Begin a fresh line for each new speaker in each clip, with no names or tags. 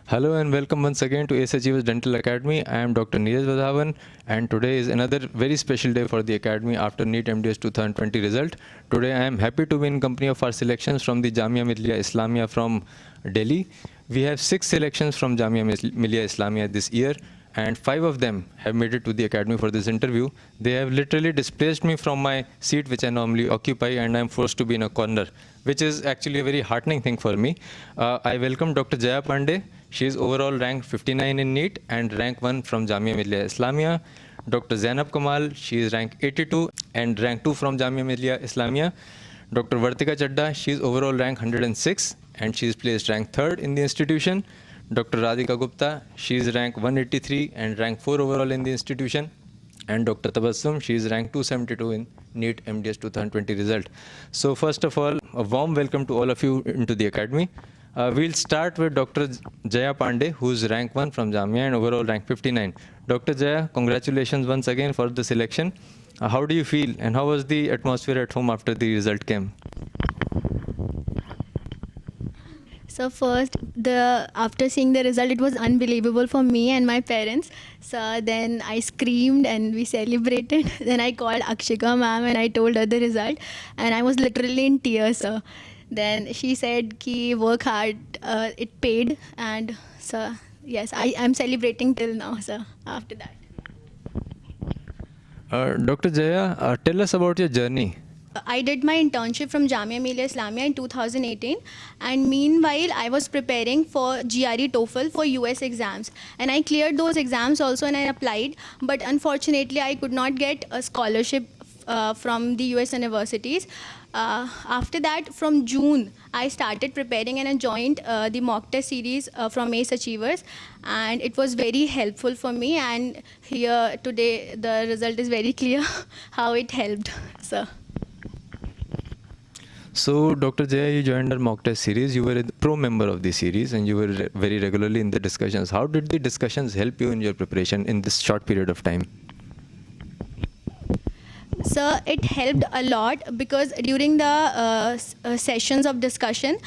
Hello and welcome once again to Ace Achievers Dental Academy. I am Dr. Neeraj Vadhavan and today is another very special day for the Academy after NEET MDS 2020 result. Today I am happy to be in company of our selections from the Jamia Millia Islamia from Delhi. We have 6 selections from Jamia Millia Islamia this year and 5 of them have made it to the Academy for this interview. They have literally displaced me from my seat which I normally occupy and I am forced to be in a corner, which is actually a very heartening thing for me. I welcome Dr. Jaya Pandey. She is overall ranked 59 in NEET and rank 1 from Jamia Millia Islamia. Dr. Zainab Kamal, she is rank 82 and rank 2 from Jamia Millia Islamia. Dr. Vartika Chadda, she is overall rank 106 and she is placed rank 3rd in the institution. Dr. Radhika Gupta, she is rank 183 and rank 4 overall in the institution. And Dr. Tabassum, she is rank 272 in NEET MDS 2020 result. So first of all, a warm welcome to all of you into the Academy. We'll start with Dr. Jaya Pandey, who's rank 1 from Jamia and overall rank 59. Dr. Jaya, congratulations once again for the selection. How do you feel and how was the atmosphere at home after the result came?
So first, after seeing the result, it was unbelievable for me and my parents. So then I screamed and we celebrated. Then I called Akshika ma'am and I told her the result. And I was literally in tears. So then she said, "Ki work hard, it paid." And so yes, I'm celebrating till now. So after that.
Dr. Jaya, tell us about your journey.
I did my internship from Jamia Millia Islamia in 2018 and meanwhile I was preparing for GRE TOEFL for US exams and I cleared those exams also and I applied, but unfortunately I could not get a scholarship from the US universities. After that, from June, I started preparing and I joined the mock test series from ACE Achievers and it was very helpful for me, and here today the result is very clear how it helped.
So, Dr. Jaya, you joined our mock test series. You were a pro member of the series and you were very regularly in the discussions. How did the discussions help you in your preparation in this short period of time?
So it helped a lot because during the sessions of discussion,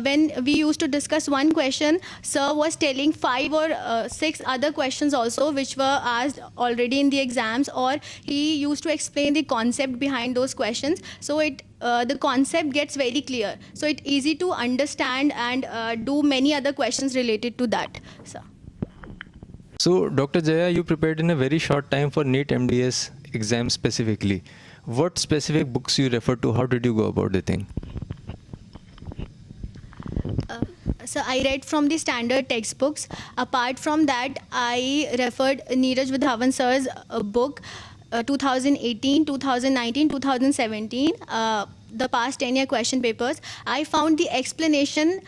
when we used to discuss one question, sir was telling 5 or 6 other questions also which were asked already in the exams, or he used to explain the concept behind those questions. So the concept gets very clear. So it's easy to understand and do many other questions related to that.
So, Dr. Jaya, you prepared in a very short time for NEET MDS exam specifically. What specific books you refer to? How did you go about the thing?
So I read from the standard textbooks. Apart from that, I referred Neeraj Vadhavan sir's book 2018, 2019, 2017. The past 10-year question papers. I found the explanation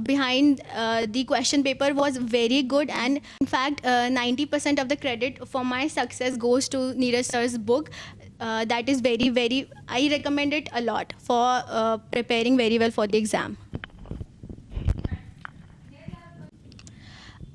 behind the question paper was very good, and in fact 90% of the credit for my success goes to Neeraj sir's book. That is very, I recommend it a lot for preparing very well for the exam.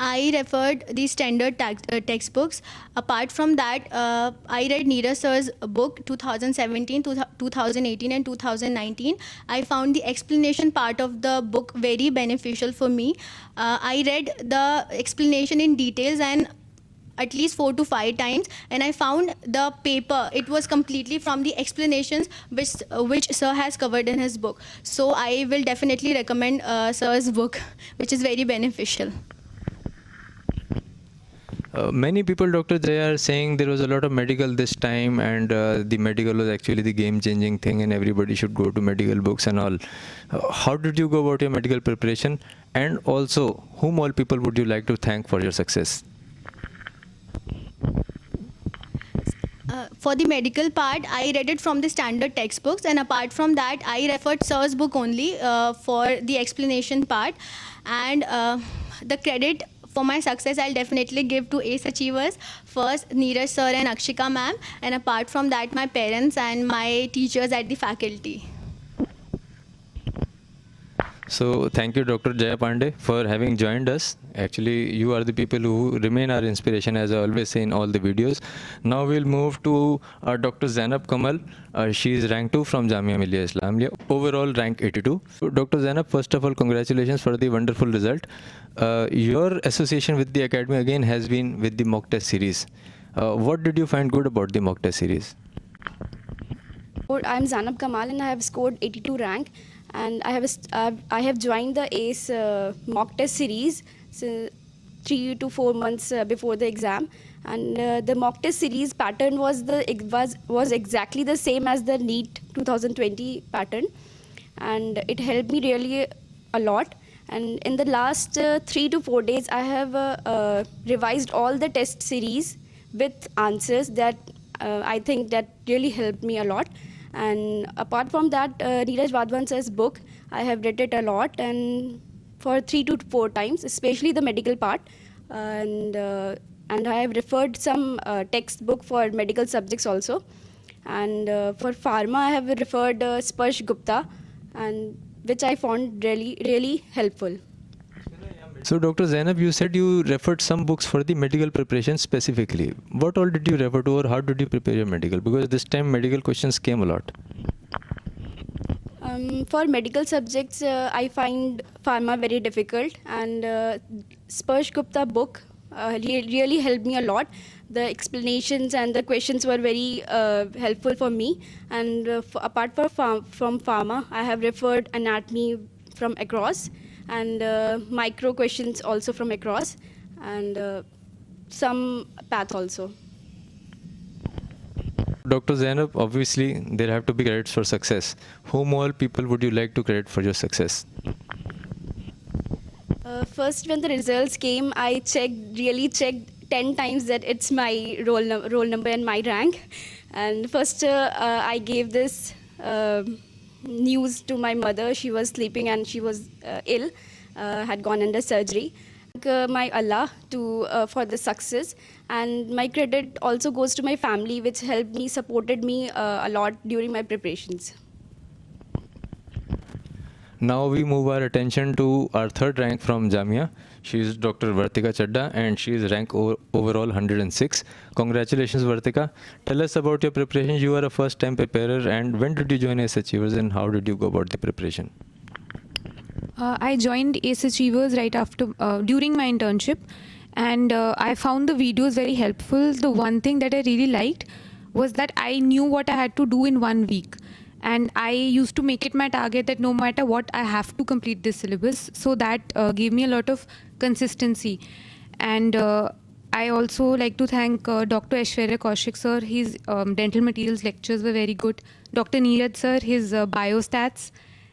I referred the standard textbooks. Apart from that, I read Neeraj sir's book 2017, 2018 and 2019. I found the explanation part of the book very beneficial for me. I read the explanation in details and at least 4 to 5 times, and I found the paper, it was completely from the explanations which sir has covered in his book. So I will definitely recommend sir's book, which is very beneficial.
Many people, Dr. Jaya, are saying there was a lot of medical this time and the medical was actually the game-changing thing and everybody should go to medical books and all. How did you go about your medical preparation? And also, whom all people would you like to thank for your success?
For the medical part, I read it from the standard textbooks, and apart from that, I referred sir's book only for the explanation part. And the credit for my success, I'll definitely give to ACE Achievers. First, Neeraj sir and Akshika ma'am, and apart from that, my parents and my teachers at the faculty.
So thank you, Dr. Jaya Pandey, for having joined us. Actually, you are the people who remain our inspiration, as I always say in all the videos. Now we'll move to Dr. Zainab Kamal. She is rank 2 from Jamia Millia Islamia, overall rank 82. So, Dr. Zainab, first of all, congratulations for the wonderful result. Your association with the academy again has been with the mock test series. What did you find good about the mock test series?
I'm Zainab Kamal and I have scored 82 rank, and I have joined the ACE mock test series 3 to 4 months before the exam, and the mock test series pattern was exactly the same as the NEET 2020 pattern, and it helped me really a lot. And in the last 3 to 4 days, I have revised all the test series with answers that I think that really helped me a lot. And apart from that, Neeraj Vadhavan sir's book, I have read it a lot, and for 3 to 4 times, especially the medical part. And I have referred some textbook for medical subjects also. And for pharma, I have referred Sparsh Gupta, and which I found really helpful.
So, Dr. Zainab, you said you referred some books for the medical preparation specifically. What all did you refer to, or how did you prepare your medical? Because this time medical questions came a lot.
For medical subjects, I find pharma very difficult, and Sparsh Gupta book really helped me a lot. The explanations and the questions were very helpful for me. And apart from pharma, I have referred anatomy from across, and micro questions also from across, and some path also.
Dr. Zainab, obviously there have to be credits for success. Whom all people would you like to credit for your success?
First, when the results came, I really checked 10 times that it's my roll number and my rank. And first, I gave this news to my mother. She was sleeping and she was ill, had gone under surgery. My Allah for the success, and my credit also goes to my family, which helped me, supported me a lot during my preparations.
Now we move our attention to our third rank from Jamia. She is Dr. Vartika Chadda, and she is rank overall 106. Congratulations, Vartika. Tell us about your preparation. You are a first-time preparer, and when did you join ACE Achievers, and how did you go about the preparation?
I joined ACE Achievers right after during my internship, and I found the videos very helpful. The one thing that I really liked was that I knew what I had to do in 1 week. And I used to make it my target that no matter what, I have to complete this syllabus. So that gave me a lot of consistency. And I also like to thank Dr. Aishwarya Kaushik sir. His dental materials lectures were very good. Dr. Neeraj sir, his biostats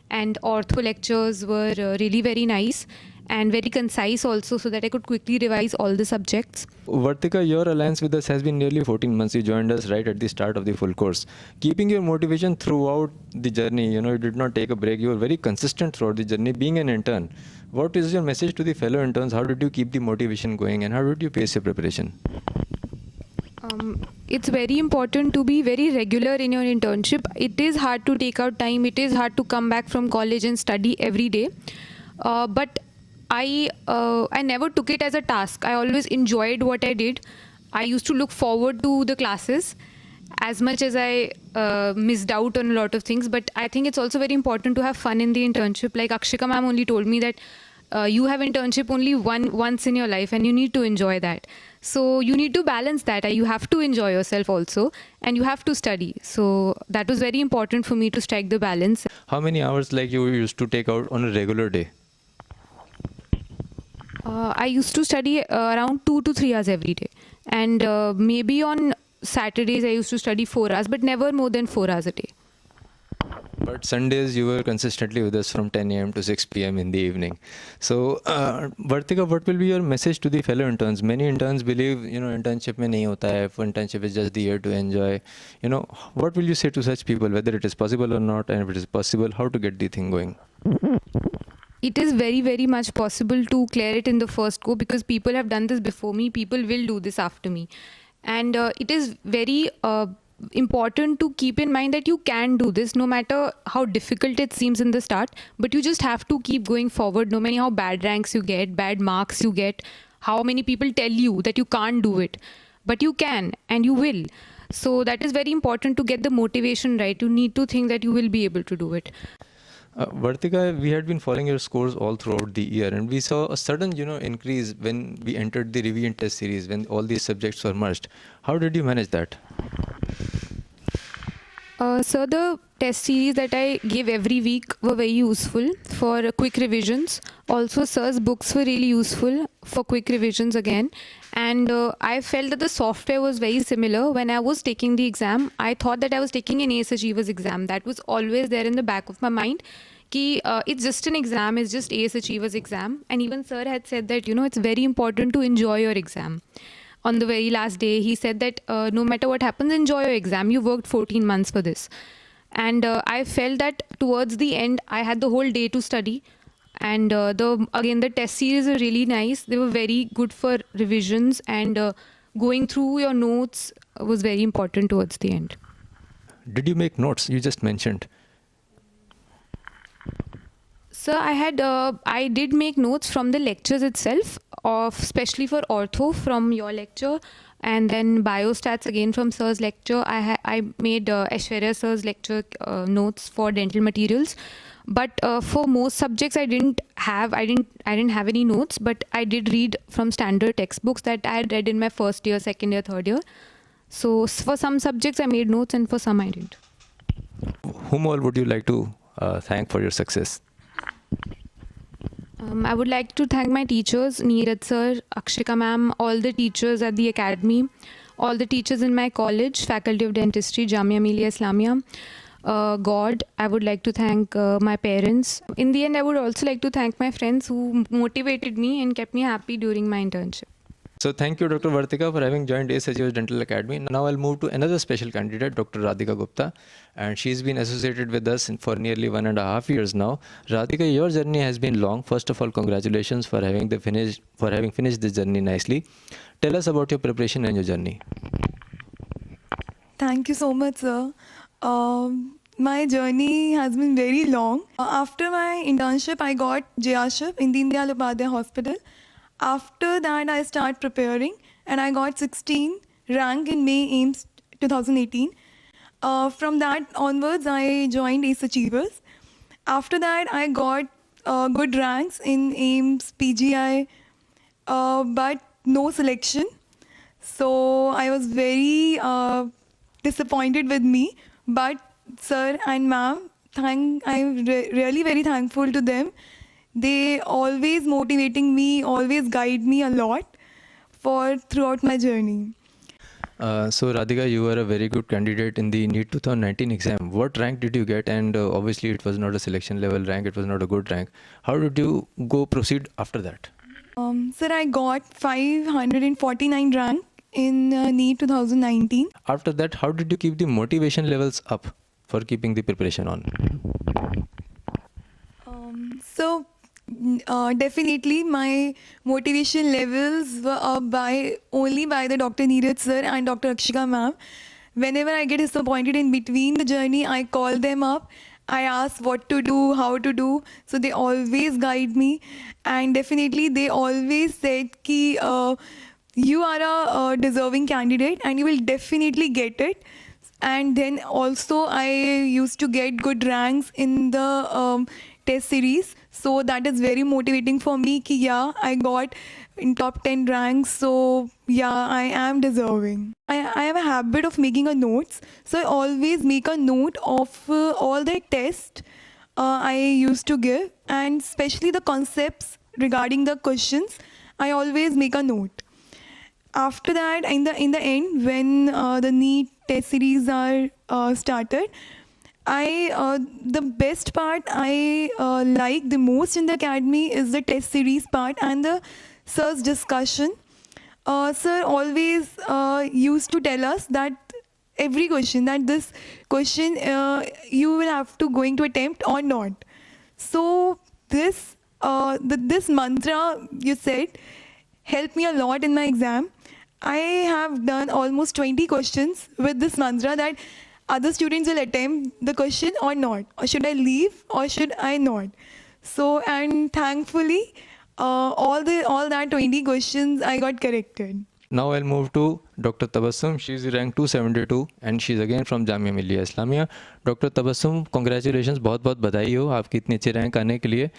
and ortho lectures were really very nice and very concise also, so that I could quickly revise all the subjects.
Vartika, your alliance with us has been nearly 14 months. You joined us right at the start of the full course. Keeping your motivation throughout the journey, you did not take a break. You were very consistent throughout the journey, being an intern. What is your message to the fellow interns? How did you keep the motivation going, and how did you pace your preparation?
It's very important to be very regular in your internship. It is hard to take out time. It is hard to come back from college and study every day. But I never took it as a task. I always enjoyed what I did. I used to look forward to the classes as much as I missed out on a lot of things. But I think it's also very important to have fun in the internship. Like Akshika ma'am only told me that you have internship only once in your life, and you need to enjoy that. So you need to balance that. You have to enjoy yourself also, and you have to study. So that was very important for me to strike the balance.
How many hours you used to take out on a regular day?
I used to study around 2 to 3 hours every day, and maybe on Saturdays I used to study 4 hours, but never more than 4 hours a day.
But Sundays you were consistently with us from 10 a.m. to 6 p.m. in the evening. So, Vartika, what will be your message to the fellow interns? Many interns believe, internship mein nahi hota hai. Internship is just the year to enjoy. What will you say to such people, whether it is possible or not, and if it is possible, how to get the thing going?
It is very, very much possible to clear it in the first go, because people have done this before me. People will do this after me. And it is very important to keep in mind that you can do this no matter how difficult it seems in the start, but you just have to keep going forward no matter how bad ranks you get, bad marks you get, how many people tell you that you can't do it, but you can and you will. So that is very important to get the motivation right. You need to think that you will be able to do it.
Vartika, we had been following your scores all throughout the year, and we saw a sudden, increase when we entered the review and test series, when all these subjects were merged. How did you manage that?
So the test series that I gave every week were very useful for quick revisions. Also, sir's books were really useful for quick revisions again. And I felt that the software was very similar. When I was taking the exam, I thought that I was taking an ACE Achievers exam. That was always there in the back of my mind. It's just an exam, it's just ACE Achievers exam. And even sir had said that, it's very important to enjoy your exam. On the very last day, he said that no matter what happens, enjoy your exam. You worked 14 months for this. And I felt that towards the end, I had the whole day to study. And the test series are really nice. They were very good for revisions, and going through your notes was very important towards the end.
Did you make notes? You just mentioned.
So I did make notes from the lectures itself, especially for ortho from your lecture, and then biostats again from sir's lecture. I made Aishwarya sir's lecture notes for dental materials, but for most subjects I didn't have any notes, but I did read from standard textbooks that I had read in my first year, second year, third year. So for some subjects I made notes, and for some I didn't.
Whom all would you like to thank for your success?
I would like to thank my teachers, Neeraj sir, Akshika ma'am, all the teachers at the academy, all the teachers in my college, Faculty of Dentistry, Jamia Millia Islamia. God, I would like to thank my parents. In the end, I would also like to thank my friends who motivated me and kept me happy during my internship.
So thank you, Dr. Vartika, for having joined ACE Achievers Dental Academy. Now I'll move to another special candidate, Dr. Radhika Gupta, and she's been associated with us for nearly 1.5 years now. Radhika, your journey has been long. First of all, congratulations for having finished this journey nicely. Tell us about your preparation and your journey.
Thank you so much, sir. My journey has been very long. After my internship, I got JRship in Deen Dayal Upadhyay Hospital. After that, I started preparing, and I got 16 rank in May AIMS 2018. From that onwards, I joined ACE Achievers. After that, I got good ranks in AIMS, PGI, but no selection. So I was very disappointed with me. But sir and ma'am, I'm really very thankful to them. They always motivating me, always guide me a lot throughout my journey.
So Radhika, you were a very good candidate in the NEET 2019 exam. What rank did you get? And obviously it was not a selection level rank, it was not a good rank. How did you proceed after that?
Sir, I got 549 rank in NEET 2019.
After that, how did you keep the motivation levels up for keeping the preparation on?
Definitely my motivation levels were up only by the Dr. Neeraj sir and Dr. Akshika ma'am. Whenever I get disappointed in between the journey, I call them up. I ask what to do, how to do. So they always guide me, and definitely they always said ki you are a deserving candidate and you will definitely get it. And then also I used to get good ranks in the test series. So that is very motivating for me ki yeah, I got in top 10 ranks. So yeah, I am deserving. I have a habit of making a notes. So I always make a note of all the tests I used to give, and especially the concepts regarding the questions. I always make a note. After that, in the end, when the NEET test series are started, the best part I like the most in the academy is the test series part and the sir's discussion. Sir always used to tell us that every question, that this question you will have to going to attempt or not. So this mantra you said helped me a lot in my exam. I have done almost 20 questions with this mantra that other students will attempt the question or not, or should I leave or should I not. So, and thankfully, all that 20 questions I got corrected.
Now I'll move to Dr. Tabassum. She's rank 272 and she's again from Jamia Millia Islamia. Dr. Tabassum, congratulations, बहुत बहुत बधाई हो आपकी इतनी अच्छी rank आने के लिए.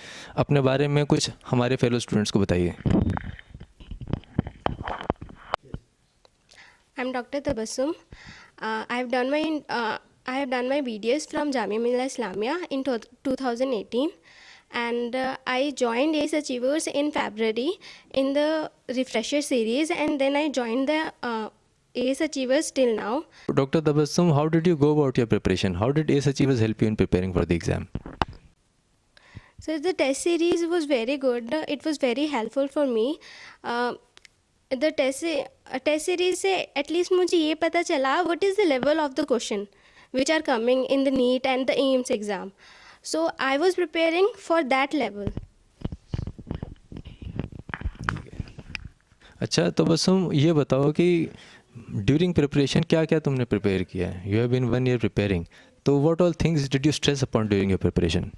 अपने बारे में कुछ हमारे फेलो स्टूडेंट्स को बताइए.
I'm Dr. Tabassum. I have done my BDS from Jamia Millia Islamia in 2018, and I joined ACE Achievers in February in the refresher series, and then I joined the ACE Achievers till now.
Dr. Tabassum, how did you go about your preparation? How did ACE Achievers help you in preparing for the exam?
So the test series was very good. It was very helpful for me. The test series से at least मुझे ये पता चला what is the level of the question which are coming in the NEET and the AIMS exam. So I was preparing for that level.
अच्छा तबस्सुम, ये बताओ कि during preparation क्या क्या तुमने प्रिपेयर किया है. You have been 1 year preparing, तो what all things did you stress upon during your preparation?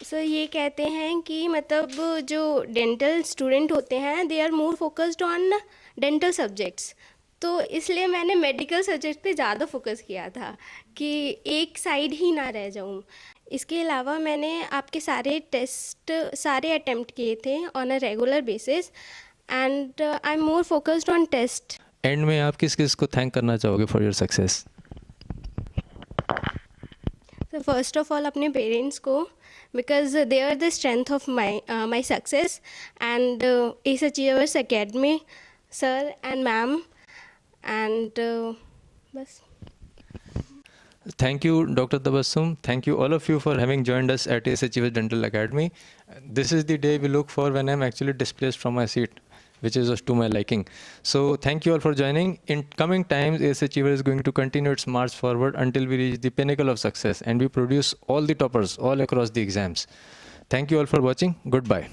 Sir ये कहते हैं कि मतलब जो डेंटल स्टूडेंट होते हैं they are more focused on dental subjects, तो इसलिए मैंने मेडिकल सब्जेक्ट पे ज़्यादा फोकस किया था कि एक साइड ही ना रह जाऊँ. इसके अलावा मैंने आपके सारे अटेम्प्ट किए थे on a regular basis and I am more focused on test.
End में आप किस किस को थैंक करना चाहोगे for your success?
So first of all अपने पेरेंट्स को, because they are the strength of my success, and ACE Achievers Academy sir and ma'am, and बस.
Thank you, Dr. Tabassum. Thank you all of you for having joined us at ACE Achievers Dental Academy. This is the day we look for when I'm actually displaced from my seat, which is to my liking. So thank you all for joining. In coming times, ACE Achiever is going to continue its march forward until we reach the pinnacle of success and we produce all the toppers all across the exams. Thank you all for watching. Goodbye.